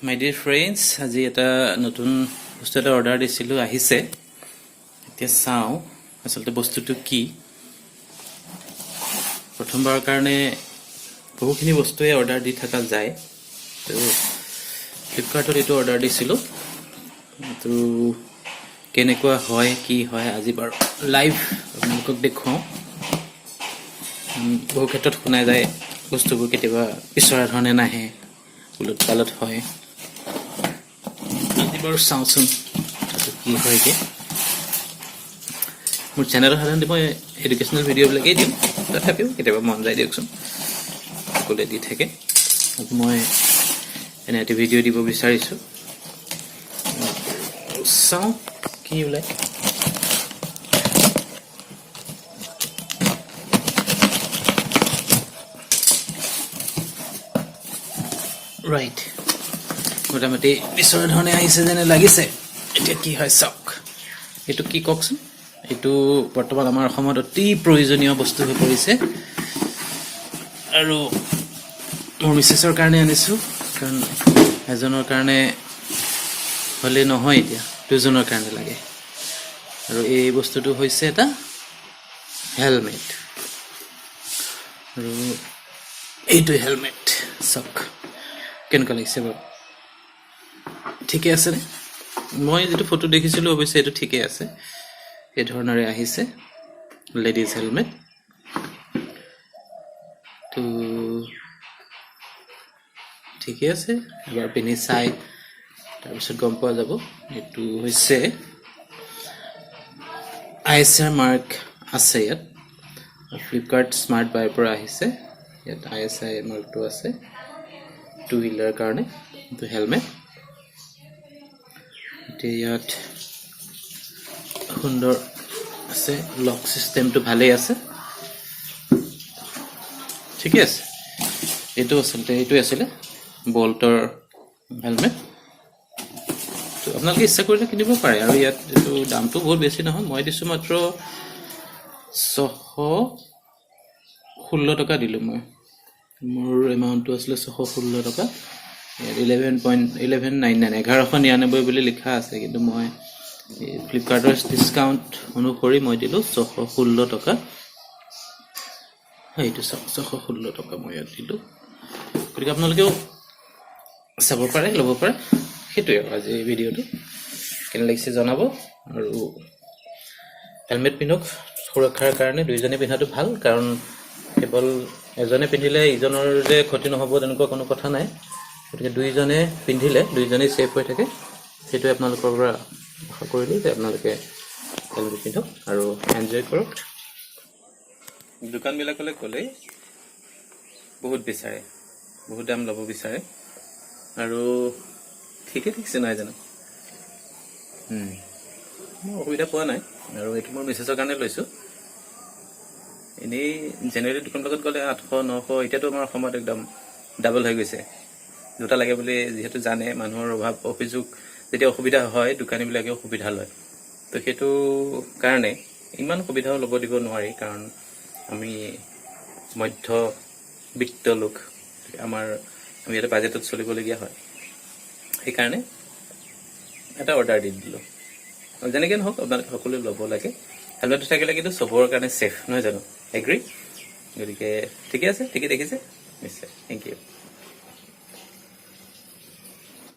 My dear friends, আজি এটা নতুন বস্তু এটা অৰ্ডাৰ দিছিলোঁ আহিছে এতিয়া চাওঁ আসলতে বস্তুটো কি প্ৰথমবাৰৰ কাৰণে বহুখিনি বস্তুৱে অৰ্ডাৰ দি থকা যায় তো ফ্লিপকাৰ্টত এইটো অৰ্ডাৰ দিছিলোঁ তো কেনেকুৱা হয় কি হয় আজি বাৰু লাইভ আপোনালোকক দেখুৱাওঁ বহু ক্ষেত্ৰত শুনাই যায় বস্তুবোৰ কেতিয়াবা বিচৰা ধৰণে নাহে উলট পালট হয় বাৰু চাওঁচোন কি হয়গে মোৰ চেনেলত সাধাৰণতে মই এডুকেশ্যনেল ভিডিঅ'বিলাকেই দিওঁ তথাপিও কেতিয়াবা মন যায় দিয়কচোন সকলোৱে দি থাকে মই এনে এটা ভিডিঅ' দিব বিচাৰিছোঁ চাওঁ কি ওলায় ৰাইট মোটামুটি বিচৰা ধৰণে আহিছে যেনে লাগিছে এতিয়া কি হয় চাওক এইটো কি কওকচোন এইটো বৰ্তমান আমাৰ অসমত অতি প্ৰয়োজনীয় বস্তু হৈ পৰিছে আৰু মোৰ মিছেছৰ কাৰণে আনিছোঁ কাৰণ এজনৰ কাৰণে হ'লে নহয় এতিয়া দুজনৰ কাৰণে লাগে আৰু এই বস্তুটো হৈছে এটা হেলমেট আৰু এইটো হেলমেট চাওক কেনেকুৱা লাগিছে বাৰু ঠিকে আছে নে মই যেটো ফটো দেখিছিলোঁ অৱশ্যে এইটো ঠিকে আছে এই ধৰণৰে আহিছে লেডিজ হেলমেট তো ঠিকে আছে এবাৰ পিন্ধি চাই তাৰপিছত গম পোৱা যাব এইটো হৈছে ISR মাৰ্ক আছে ইয়াত ফ্লিপকাৰ্ট স্মাৰ্ট বাইৰ পৰা আহিছে ইয়াত ISI মাৰ্কটো আছে টু হুইলাৰ কাৰণে এইটো হেলমেট ইয়াত সুন্দৰ আছে লক সিস্টেমটো ভালেই আছে ঠিকে আছে এইটো আছিলে বল্টৰ হেলমেট তো আপোনালোকে ইচ্ছা কৰিলে কিনিব পাৰে আৰু ইয়াত এইটো দামটো বহুত বেছি নহয় মই দিছোঁ মাত্ৰ 616 টকা দিলোঁ মই মোৰ এমাউণ্টটো আছিলে 616 টকা 11.99 বুলি লিখা আছে কিন্তু মই ফ্লিপকাৰ্টৰ ডিসকাউন্ট অনুসৰি মই দিলোঁ 616 টকা এইটো 616 টকা মই ইয়াত দিলোঁ গতিকে আপোনালোকেও চাব পাৰে ল'ব পাৰে সেইটোৱে আজি এই ভিডিঅ'টো কেনে লাগিছে জনাব আৰু হেলমেট পিন্ধক সুৰক্ষাৰ কাৰণে দুইজনে পিন্ধাটো ভাল কাৰণ কেৱল এজনে পিন্ধিলে ইজনৰ যে ক্ষতি নহ'ব তেনেকুৱা কোনো কথা নাই গতিকে দুইজনে পিন্ধিলে দুইজনেই সেফ হৈ থাকে সেইটোৱে আপোনালোকৰ পৰা আশা কৰিলোঁ যে আপোনালোকে হেলমেট পিন্ধক আৰু এনজয় কৰক দোকানবিলাকলৈ গ'লে বহুত বিচাৰে বহুত দাম ল'ব বিচাৰে আৰু ঠিকে ঠিকছে নাই জানো মই অসুবিধা পোৱা নাই আৰু এইটো মোৰ মিছেছৰ কাৰণে লৈছোঁ এনেই জেনেৰেলি দোকানবিলাকত গ'লে 800 900 এতিয়াতো আমাৰ অসমত একদম ডাবল হৈ গৈছে দুটা লাগে বুলি যেহেতু জানে মানুহৰ অভাৱ অভিযোগ যেতিয়া অসুবিধা হয় দোকানীবিলাকেও সুবিধা লয় তো সেইটো কাৰণে ইমান সুবিধাও ল'ব দিব নোৱাৰি কাৰণ আমি মধ্যবিত্ত লোক আমি এটা বাজেটত চলিবলগীয়া হয় সেইকাৰণে এটা অৰ্ডাৰ দি দিলোঁ যেনেকৈ নহওক আপোনালোকে সকলোৱে ল'ব লাগে হেলমেটটো থাকিলে কিন্তু চবৰে কাৰণে ছেফ নহয় জানো এগ্ৰী গতিকে ঠিকে আছে ঠিকে দেখিছে নিশ্চয় থেংক ইউ